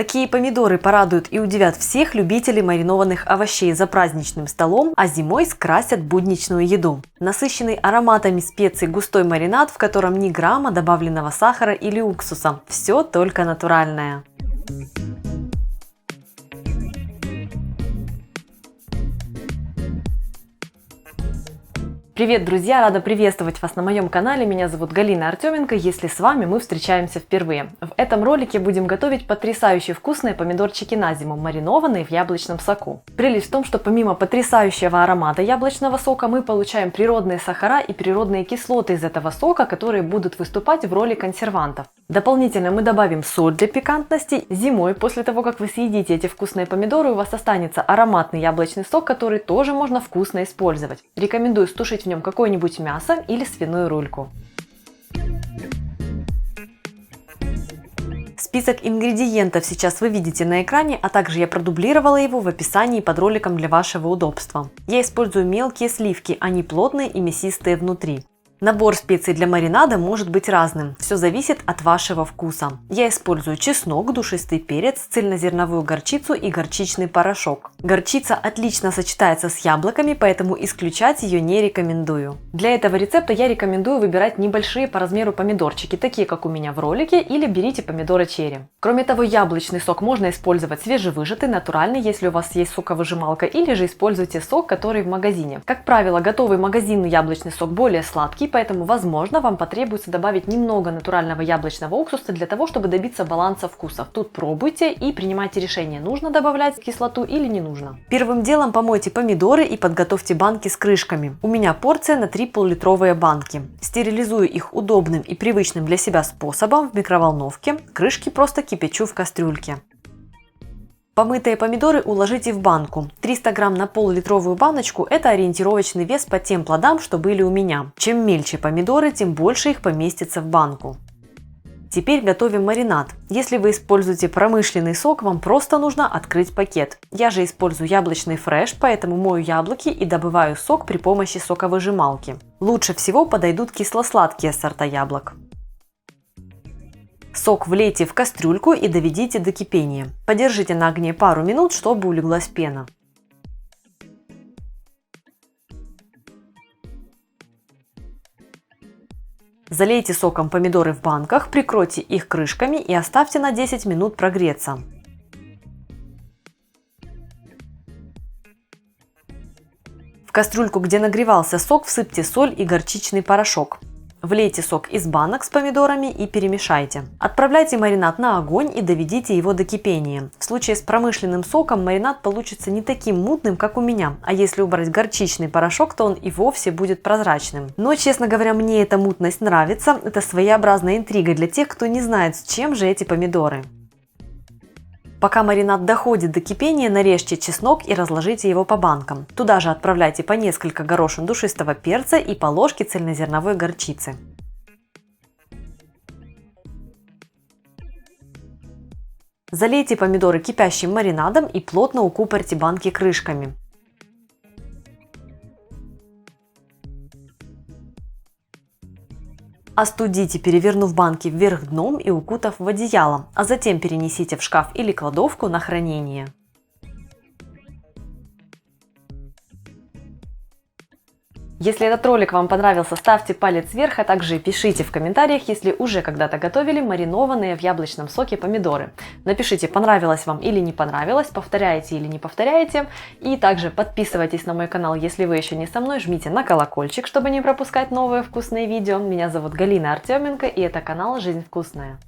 Такие помидоры порадуют и удивят всех любителей маринованных овощей за праздничным столом, а зимой скрасят будничную еду. Насыщенный ароматами специй густой маринад, в котором ни грамма добавленного сахара или уксуса. Все только натуральное. Привет, друзья! Рада приветствовать вас на моем канале. Меня зовут Галина Артеменко. Если с вами мы встречаемся впервые. В этом ролике будем готовить потрясающе вкусные помидорчики на зиму, маринованные в яблочном соку. Прелесть в том, что помимо потрясающего аромата яблочного сока мы получаем природные сахара и природные кислоты из этого сока, которые будут выступать в роли консервантов. Дополнительно мы добавим соль для пикантности. Зимой, после того, как вы съедите эти вкусные помидоры, у вас останется ароматный яблочный сок, который тоже можно вкусно использовать. Рекомендую стушить в нем какое-нибудь мясо или свиную рульку. Список ингредиентов сейчас вы видите на экране, а также я продублировала его в описании под роликом для вашего удобства. Я использую мелкие сливки, они плотные и мясистые внутри. Набор специй для маринада может быть разным, все зависит от вашего вкуса. Я использую чеснок, душистый перец, цельнозерновую горчицу и горчичный порошок. Горчица отлично сочетается с яблоками, поэтому исключать ее не рекомендую. Для этого рецепта я рекомендую выбирать небольшие по размеру помидорчики, такие как у меня в ролике, или берите помидоры черри. Кроме того, яблочный сок можно использовать свежевыжатый, натуральный, если у вас есть соковыжималка, или же используйте сок, который в магазине. Как правило, готовый магазинный яблочный сок более сладкий, поэтому, возможно, вам потребуется добавить немного натурального яблочного уксуса для того, чтобы добиться баланса вкусов. Тут пробуйте и принимайте решение, нужно добавлять кислоту или не нужно. Первым делом помойте помидоры и подготовьте банки с крышками. У меня порция на 3 пол-литровые банки. Стерилизую их удобным и привычным для себя способом в микроволновке. Крышки просто кипячу в кастрюльке. Помытые помидоры уложите в банку. 300 грамм на пол-литровую баночку – это ориентировочный вес по тем плодам, что были у меня. Чем мельче помидоры, тем больше их поместится в банку. Теперь готовим маринад. Если вы используете промышленный сок, вам просто нужно открыть пакет. Я же использую яблочный фреш, поэтому мою яблоки и добываю сок при помощи соковыжималки. Лучше всего подойдут кисло-сладкие сорта яблок. Сок влейте в кастрюльку и доведите до кипения. Подержите на огне пару минут, чтобы улеглась пена. Залейте соком помидоры в банках, прикройте их крышками и оставьте на 10 минут прогреться. В кастрюльку, где нагревался сок, всыпьте соль и горчичный порошок. Влейте сок из банок с помидорами и перемешайте. Отправляйте маринад на огонь и доведите его до кипения. В случае с промышленным соком маринад получится не таким мутным, как у меня, а если убрать горчичный порошок, то он и вовсе будет прозрачным. Но, честно говоря, мне эта мутность нравится. Это своеобразная интрига для тех, кто не знает, с чем же эти помидоры. Пока маринад доходит до кипения, нарежьте чеснок и разложите его по банкам. Туда же отправляйте по несколько горошин душистого перца и по ложке цельнозерновой горчицы. Залейте помидоры кипящим маринадом и плотно укупорьте банки крышками. Остудите, перевернув банки вверх дном и укутав в одеяло, а затем перенесите в шкаф или кладовку на хранение. Если этот ролик вам понравился, ставьте палец вверх, а также пишите в комментариях, если уже когда-то готовили маринованные в яблочном соке помидоры. Напишите, понравилось вам или не понравилось, повторяете или не повторяете. И также подписывайтесь на мой канал, если вы еще не со мной, жмите на колокольчик, чтобы не пропускать новые вкусные видео. Меня зовут Галина Артеменко, и это канал «Жизнь вкусная».